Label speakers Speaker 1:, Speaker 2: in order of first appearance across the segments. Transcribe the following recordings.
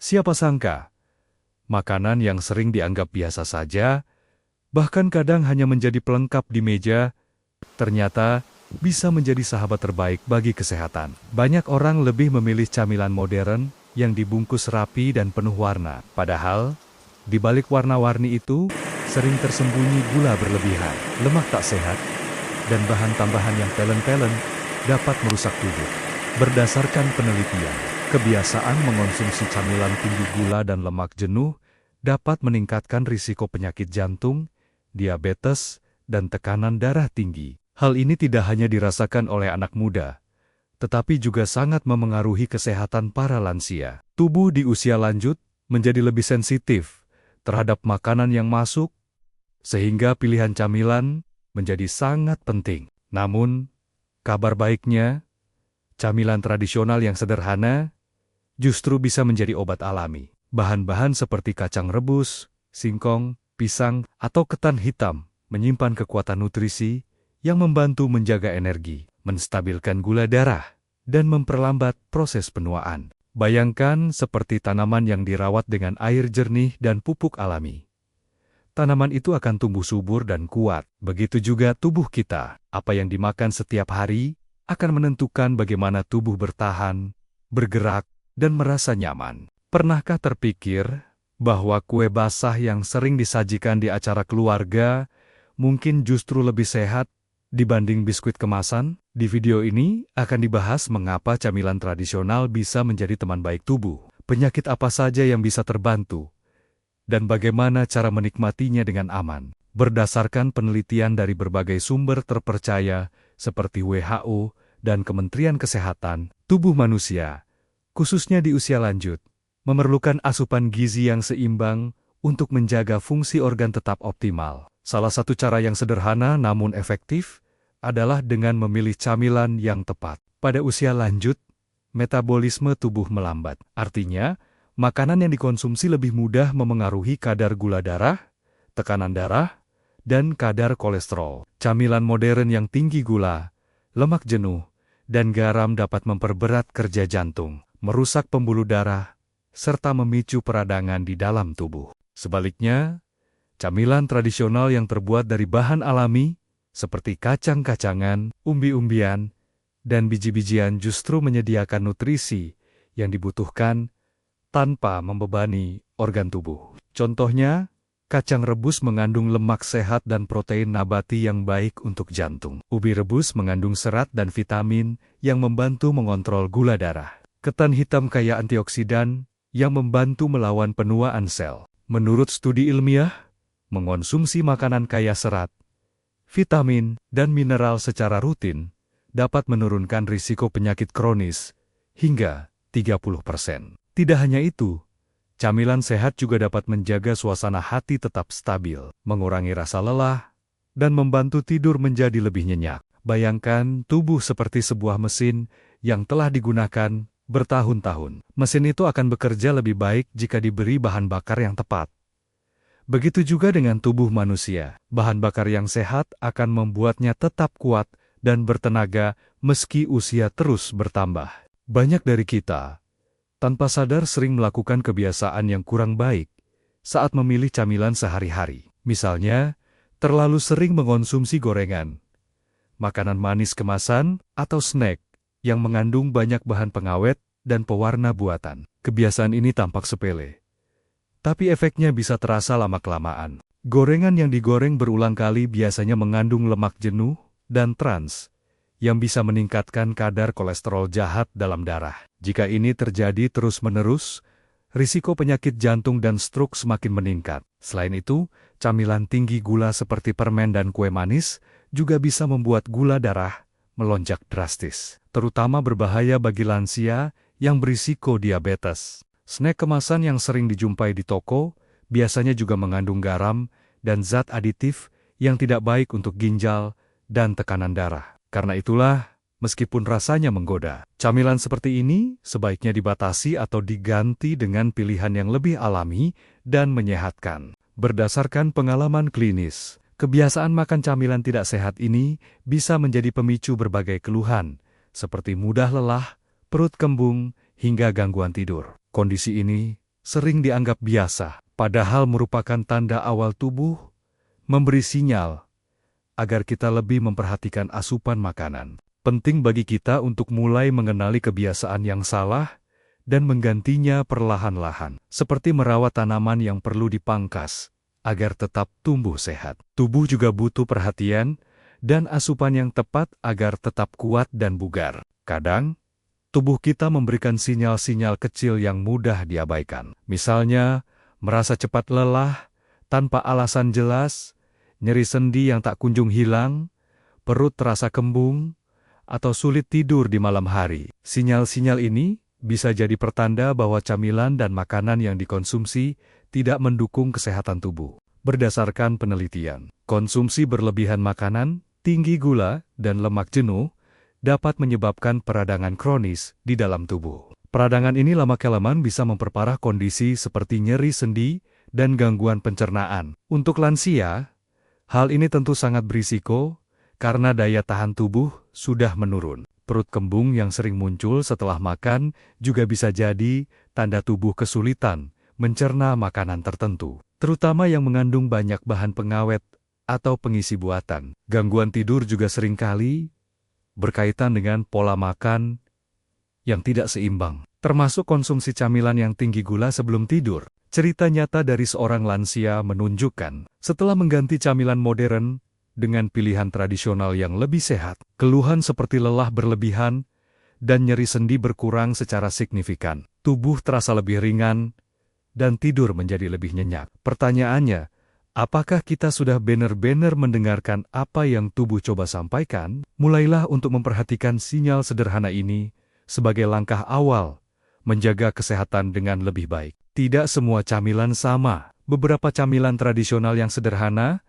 Speaker 1: Siapa sangka, makanan yang sering dianggap biasa saja, bahkan kadang hanya menjadi pelengkap di meja, ternyata bisa menjadi sahabat terbaik bagi kesehatan. Banyak orang lebih memilih camilan modern yang dibungkus rapi dan penuh warna. Padahal, di balik warna-warni itu, sering tersembunyi gula berlebihan, lemak tak sehat, dan bahan tambahan yang telen-telen dapat merusak tubuh. Berdasarkan penelitian, kebiasaan mengonsumsi camilan tinggi gula dan lemak jenuh dapat meningkatkan risiko penyakit jantung, diabetes, dan tekanan darah tinggi. Hal ini tidak hanya dirasakan oleh anak muda, tetapi juga sangat memengaruhi kesehatan para lansia. Tubuh di usia lanjut menjadi lebih sensitif terhadap makanan yang masuk, sehingga pilihan camilan menjadi sangat penting. Namun, kabar baiknya, camilan tradisional yang sederhana justru bisa menjadi obat alami. Bahan-bahan seperti kacang rebus, singkong, pisang, atau ketan hitam menyimpan kekuatan nutrisi yang membantu menjaga energi, menstabilkan gula darah, dan memperlambat proses penuaan. Bayangkan seperti tanaman yang dirawat dengan air jernih dan pupuk alami. Tanaman itu akan tumbuh subur dan kuat. Begitu juga tubuh kita. Apa yang dimakan setiap hari akan menentukan bagaimana tubuh bertahan, bergerak, dan merasa nyaman. Pernahkah terpikir bahwa kue basah yang sering disajikan di acara keluarga mungkin justru lebih sehat dibanding biskuit kemasan? Di video ini akan dibahas mengapa camilan tradisional bisa menjadi teman baik tubuh, penyakit apa saja yang bisa terbantu, dan bagaimana cara menikmatinya dengan aman. Berdasarkan penelitian dari berbagai sumber terpercaya seperti WHO dan Kementerian Kesehatan, tubuh manusia, khususnya di usia lanjut, memerlukan asupan gizi yang seimbang untuk menjaga fungsi organ tetap optimal. Salah satu cara yang sederhana namun efektif adalah dengan memilih camilan yang tepat. Pada usia lanjut, metabolisme tubuh melambat. Artinya, makanan yang dikonsumsi lebih mudah memengaruhi kadar gula darah, tekanan darah, dan kadar kolesterol. Camilan modern yang tinggi gula, lemak jenuh, dan garam dapat memperberat kerja jantung, merusak pembuluh darah, serta memicu peradangan di dalam tubuh. Sebaliknya, camilan tradisional yang terbuat dari bahan alami, seperti kacang-kacangan, umbi-umbian, dan biji-bijian justru menyediakan nutrisi yang dibutuhkan tanpa membebani organ tubuh. Contohnya, kacang rebus mengandung lemak sehat dan protein nabati yang baik untuk jantung. Ubi rebus mengandung serat dan vitamin yang membantu mengontrol gula darah. Ketan hitam kaya antioksidan yang membantu melawan penuaan sel. Menurut studi ilmiah, mengonsumsi makanan kaya serat, vitamin, dan mineral secara rutin dapat menurunkan risiko penyakit kronis hingga 30%. Tidak hanya itu, camilan sehat juga dapat menjaga suasana hati tetap stabil, mengurangi rasa lelah, dan membantu tidur menjadi lebih nyenyak. Bayangkan tubuh seperti sebuah mesin yang telah digunakan bertahun-tahun. Mesin itu akan bekerja lebih baik jika diberi bahan bakar yang tepat. Begitu juga dengan tubuh manusia. Bahan bakar yang sehat akan membuatnya tetap kuat dan bertenaga meski usia terus bertambah. Banyak dari kita, tanpa sadar sering melakukan kebiasaan yang kurang baik saat memilih camilan sehari-hari. Misalnya, terlalu sering mengonsumsi gorengan, makanan manis kemasan, atau snack yang mengandung banyak bahan pengawet dan pewarna buatan. Kebiasaan ini tampak sepele, tapi efeknya bisa terasa lama-kelamaan. Gorengan yang digoreng berulang kali biasanya mengandung lemak jenuh dan trans, yang bisa meningkatkan kadar kolesterol jahat dalam darah. Jika ini terjadi terus-menerus, risiko penyakit jantung dan stroke semakin meningkat. Selain itu, camilan tinggi gula seperti permen dan kue manis juga bisa membuat gula darah melonjak drastis. Terutama berbahaya bagi lansia yang berisiko diabetes. Snack kemasan yang sering dijumpai di toko biasanya juga mengandung garam dan zat aditif yang tidak baik untuk ginjal dan tekanan darah. Karena itulah, meskipun rasanya menggoda, camilan seperti ini sebaiknya dibatasi atau diganti dengan pilihan yang lebih alami dan menyehatkan. Berdasarkan pengalaman klinis, kebiasaan makan camilan tidak sehat ini bisa menjadi pemicu berbagai keluhan, seperti mudah lelah, perut kembung, hingga gangguan tidur. Kondisi ini sering dianggap biasa, padahal merupakan tanda awal tubuh memberi sinyal agar kita lebih memperhatikan asupan makanan. Penting bagi kita untuk mulai mengenali kebiasaan yang salah dan menggantinya perlahan-lahan, seperti merawat tanaman yang perlu dipangkas agar tetap tumbuh sehat. Tubuh juga butuh perhatian dan asupan yang tepat agar tetap kuat dan bugar. Kadang, tubuh kita memberikan sinyal-sinyal kecil yang mudah diabaikan. Misalnya, merasa cepat lelah tanpa alasan jelas, nyeri sendi yang tak kunjung hilang, perut terasa kembung, atau sulit tidur di malam hari. Sinyal-sinyal ini bisa jadi pertanda bahwa camilan dan makanan yang dikonsumsi tidak mendukung kesehatan tubuh. Berdasarkan penelitian, konsumsi berlebihan makanan, tinggi gula, dan lemak jenuh dapat menyebabkan peradangan kronis di dalam tubuh. Peradangan ini lama-kelamaan bisa memperparah kondisi seperti nyeri sendi dan gangguan pencernaan. Untuk lansia, hal ini tentu sangat berisiko karena daya tahan tubuh sudah menurun. Perut kembung yang sering muncul setelah makan juga bisa jadi tanda tubuh kesulitan mencerna makanan tertentu, terutama yang mengandung banyak bahan pengawet atau pengisi buatan. Gangguan tidur juga seringkali berkaitan dengan pola makan yang tidak seimbang, termasuk konsumsi camilan yang tinggi gula sebelum tidur. Cerita nyata dari seorang lansia menunjukkan, setelah mengganti camilan modern dengan pilihan tradisional yang lebih sehat, keluhan seperti lelah berlebihan dan nyeri sendi berkurang secara signifikan. Tubuh terasa lebih ringan dan tidur menjadi lebih nyenyak. Pertanyaannya, apakah kita sudah benar-benar mendengarkan apa yang tubuh coba sampaikan? Mulailah untuk memperhatikan sinyal sederhana ini sebagai langkah awal menjaga kesehatan dengan lebih baik. Tidak semua camilan sama. Beberapa camilan tradisional yang sederhana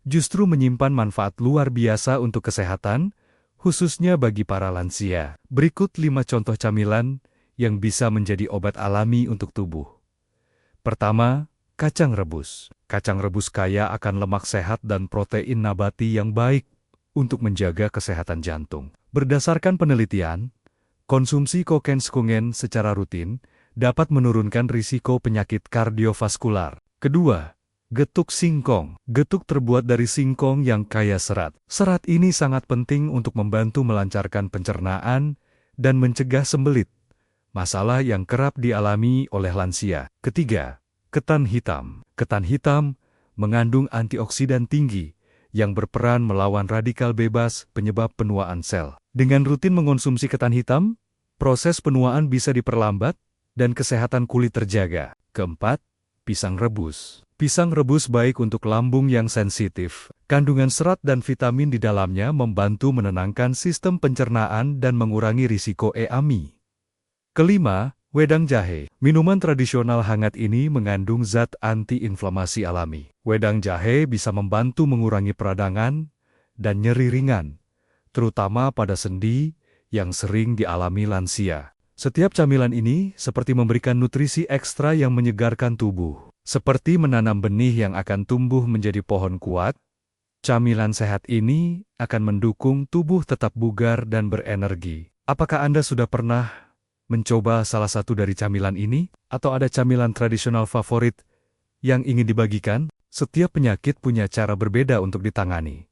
Speaker 1: justru menyimpan manfaat luar biasa untuk kesehatan, khususnya bagi para lansia. Berikut 5 contoh camilan yang bisa menjadi obat alami untuk tubuh. Pertama, kacang rebus. Kacang rebus kaya akan lemak sehat dan protein nabati yang baik untuk menjaga kesehatan jantung. Berdasarkan penelitian, konsumsi kokenskongen secara rutin dapat menurunkan risiko penyakit kardiovaskular. Kedua, getuk singkong. Getuk terbuat dari singkong yang kaya serat. Serat ini sangat penting untuk membantu melancarkan pencernaan dan mencegah sembelit, masalah yang kerap dialami oleh lansia. Ketiga, ketan hitam. Ketan hitam mengandung antioksidan tinggi yang berperan melawan radikal bebas penyebab penuaan sel. Dengan rutin mengonsumsi ketan hitam, proses penuaan bisa diperlambat dan kesehatan kulit terjaga. Keempat, pisang rebus. Pisang rebus baik untuk lambung yang sensitif. Kandungan serat dan vitamin di dalamnya membantu menenangkan sistem pencernaan dan mengurangi risiko EAMI. Kelima, wedang jahe. Minuman tradisional hangat ini mengandung zat anti-inflamasi alami. Wedang jahe bisa membantu mengurangi peradangan dan nyeri ringan, terutama pada sendi yang sering dialami lansia. Setiap camilan ini seperti memberikan nutrisi ekstra yang menyegarkan tubuh. Seperti menanam benih yang akan tumbuh menjadi pohon kuat, camilan sehat ini akan mendukung tubuh tetap bugar dan berenergi. Apakah Anda sudah pernah mencoba salah satu dari camilan ini? Atau ada camilan tradisional favorit yang ingin dibagikan? Setiap penyakit punya cara berbeda untuk ditangani,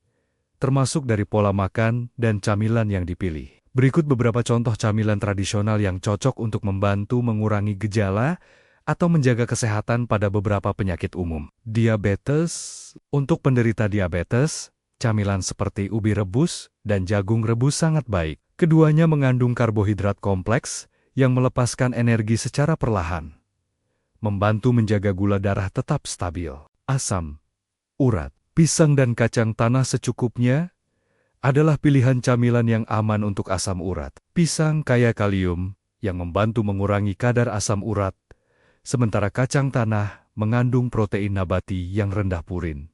Speaker 1: termasuk dari pola makan dan camilan yang dipilih. Berikut beberapa contoh camilan tradisional yang cocok untuk membantu mengurangi gejala atau menjaga kesehatan pada beberapa penyakit umum. Diabetes. Untuk penderita diabetes, camilan seperti ubi rebus dan jagung rebus sangat baik. Keduanya mengandung karbohidrat kompleks yang melepaskan energi secara perlahan, membantu menjaga gula darah tetap stabil. Asam urat. Pisang dan kacang tanah secukupnya adalah pilihan camilan yang aman untuk asam urat. Pisang kaya kalium yang membantu mengurangi kadar asam urat, sementara kacang tanah mengandung protein nabati yang rendah purin.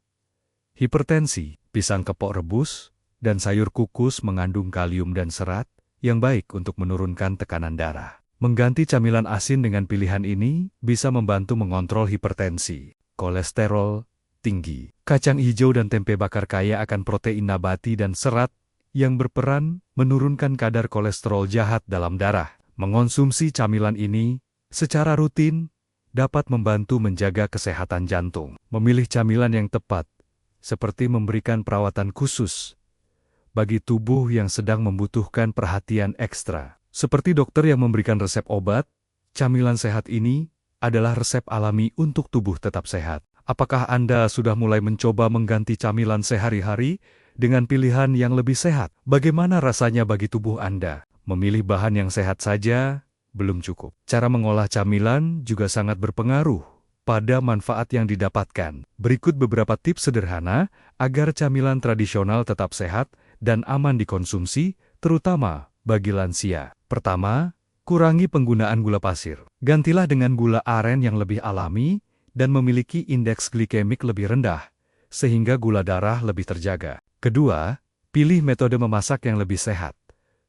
Speaker 1: Hipertensi. Pisang kepok rebus dan sayur kukus mengandung kalium dan serat yang baik untuk menurunkan tekanan darah. Mengganti camilan asin dengan pilihan ini bisa membantu mengontrol hipertensi. Kolesterol tinggi. Kacang hijau dan tempe bakar kaya akan protein nabati dan serat yang berperan menurunkan kadar kolesterol jahat dalam darah. Mengonsumsi camilan ini secara rutin dapat membantu menjaga kesehatan jantung. Memilih camilan yang tepat, seperti memberikan perawatan khusus bagi tubuh yang sedang membutuhkan perhatian ekstra. Seperti dokter yang memberikan resep obat, camilan sehat ini adalah resep alami untuk tubuh tetap sehat. Apakah Anda sudah mulai mencoba mengganti camilan sehari-hari dengan pilihan yang lebih sehat? Bagaimana rasanya bagi tubuh Anda? Memilih bahan yang sehat saja belum cukup. Cara mengolah camilan juga sangat berpengaruh pada manfaat yang didapatkan. Berikut beberapa tips sederhana agar camilan tradisional tetap sehat dan aman dikonsumsi, terutama bagi lansia. Pertama, kurangi penggunaan gula pasir. Gantilah dengan gula aren yang lebih alami dan memiliki indeks glikemik lebih rendah, sehingga gula darah lebih terjaga. Kedua, pilih metode memasak yang lebih sehat,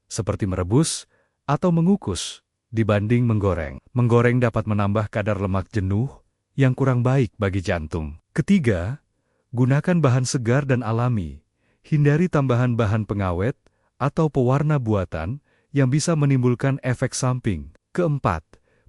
Speaker 1: seperti merebus atau mengukus, dibanding menggoreng. Menggoreng dapat menambah kadar lemak jenuh yang kurang baik bagi jantung. Ketiga, gunakan bahan segar dan alami. Hindari tambahan bahan pengawet atau pewarna buatan yang bisa menimbulkan efek samping. Keempat,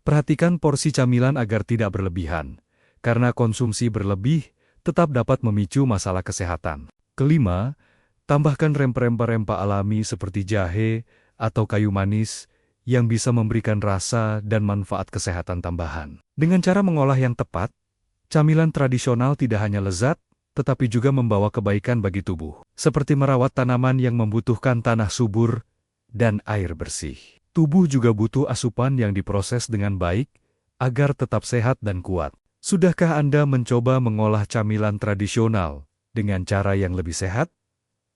Speaker 1: perhatikan porsi camilan agar tidak berlebihan, karena konsumsi berlebih tetap dapat memicu masalah kesehatan. Kelima, tambahkan rempah-rempah alami seperti jahe atau kayu manis yang bisa memberikan rasa dan manfaat kesehatan tambahan. Dengan cara mengolah yang tepat, camilan tradisional tidak hanya lezat, tetapi juga membawa kebaikan bagi tubuh, seperti merawat tanaman yang membutuhkan tanah subur dan air bersih. Tubuh juga butuh asupan yang diproses dengan baik agar tetap sehat dan kuat. Sudahkah Anda mencoba mengolah camilan tradisional dengan cara yang lebih sehat?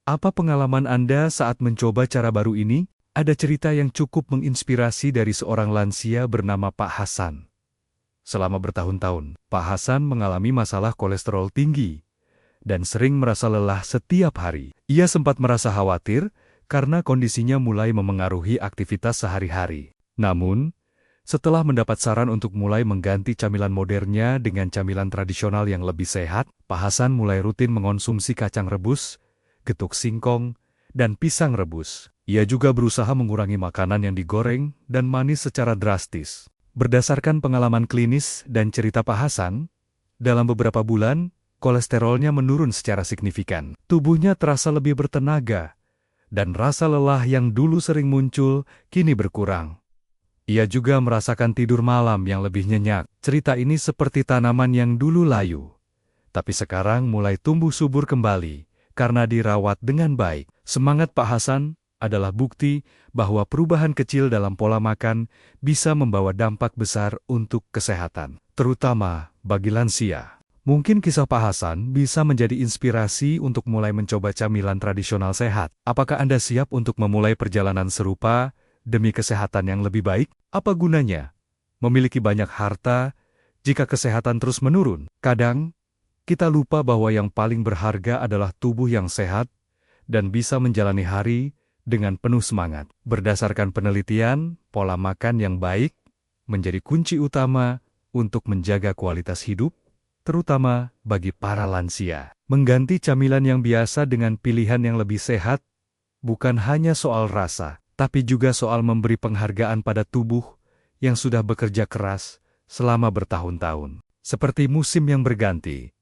Speaker 1: Apa pengalaman Anda saat mencoba cara baru ini? Ada cerita yang cukup menginspirasi dari seorang lansia bernama Pak Hasan. Selama bertahun-tahun, Pak Hasan mengalami masalah kolesterol tinggi dan sering merasa lelah setiap hari. Ia sempat merasa khawatir karena kondisinya mulai memengaruhi aktivitas sehari-hari. Namun, setelah mendapat saran untuk mulai mengganti camilan modernnya dengan camilan tradisional yang lebih sehat, Pak Hasan mulai rutin mengonsumsi kacang rebus, getuk singkong, dan pisang rebus. Ia juga berusaha mengurangi makanan yang digoreng dan manis secara drastis. Berdasarkan pengalaman klinis dan cerita Pak Hasan, dalam beberapa bulan, kolesterolnya menurun secara signifikan. Tubuhnya terasa lebih bertenaga, dan rasa lelah yang dulu sering muncul kini berkurang. Ia juga merasakan tidur malam yang lebih nyenyak. Cerita ini seperti tanaman yang dulu layu, tapi sekarang mulai tumbuh subur kembali karena dirawat dengan baik. Semangat Pak Hasan adalah bukti bahwa perubahan kecil dalam pola makan bisa membawa dampak besar untuk kesehatan, terutama bagi lansia. Mungkin kisah Pak Hasan bisa menjadi inspirasi untuk mulai mencoba camilan tradisional sehat. Apakah Anda siap untuk memulai perjalanan serupa demi kesehatan yang lebih baik? Apa gunanya memiliki banyak harta jika kesehatan terus menurun? Kadang, kita lupa bahwa yang paling berharga adalah tubuh yang sehat dan bisa menjalani hari dengan penuh semangat. Berdasarkan penelitian, pola makan yang baik menjadi kunci utama untuk menjaga kualitas hidup, terutama bagi para lansia. Mengganti camilan yang biasa dengan pilihan yang lebih sehat bukan hanya soal rasa, tapi juga soal memberi penghargaan pada tubuh yang sudah bekerja keras selama bertahun-tahun. Seperti musim yang berganti,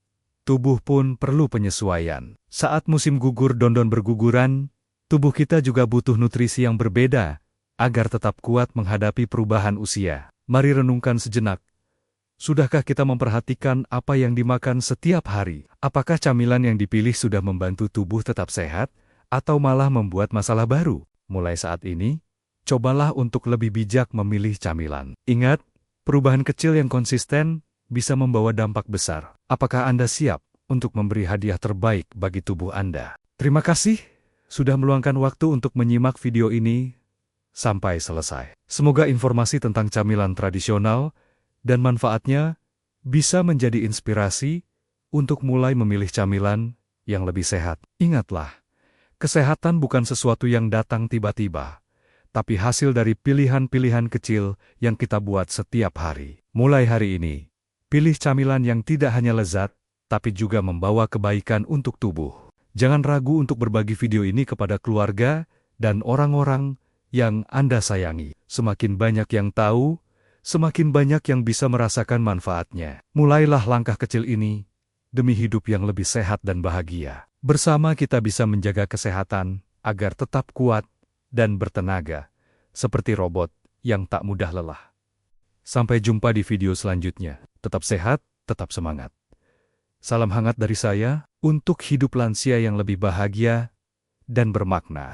Speaker 1: tubuh pun perlu penyesuaian. Saat musim gugur dondon berguguran, tubuh kita juga butuh nutrisi yang berbeda agar tetap kuat menghadapi perubahan usia. Mari renungkan sejenak. Sudahkah kita memperhatikan apa yang dimakan setiap hari? Apakah camilan yang dipilih sudah membantu tubuh tetap sehat atau malah membuat masalah baru? Mulai saat ini, cobalah untuk lebih bijak memilih camilan. Ingat, perubahan kecil yang konsisten bisa membawa dampak besar. Apakah Anda siap untuk memberi hadiah terbaik bagi tubuh Anda? Terima kasih sudah meluangkan waktu untuk menyimak video ini sampai selesai. Semoga informasi tentang camilan tradisional dan manfaatnya bisa menjadi inspirasi untuk mulai memilih camilan yang lebih sehat. Ingatlah, kesehatan bukan sesuatu yang datang tiba-tiba, tapi hasil dari pilihan-pilihan kecil yang kita buat setiap hari. Mulai hari ini, pilih camilan yang tidak hanya lezat, tapi juga membawa kebaikan untuk tubuh. Jangan ragu untuk berbagi video ini kepada keluarga dan orang-orang yang Anda sayangi. Semakin banyak yang tahu, semakin banyak yang bisa merasakan manfaatnya. Mulailah langkah kecil ini demi hidup yang lebih sehat dan bahagia. Bersama kita bisa menjaga kesehatan agar tetap kuat dan bertenaga, seperti robot yang tak mudah lelah. Sampai jumpa di video selanjutnya. Tetap sehat, tetap semangat. Salam hangat dari saya untuk hidup lansia yang lebih bahagia dan bermakna.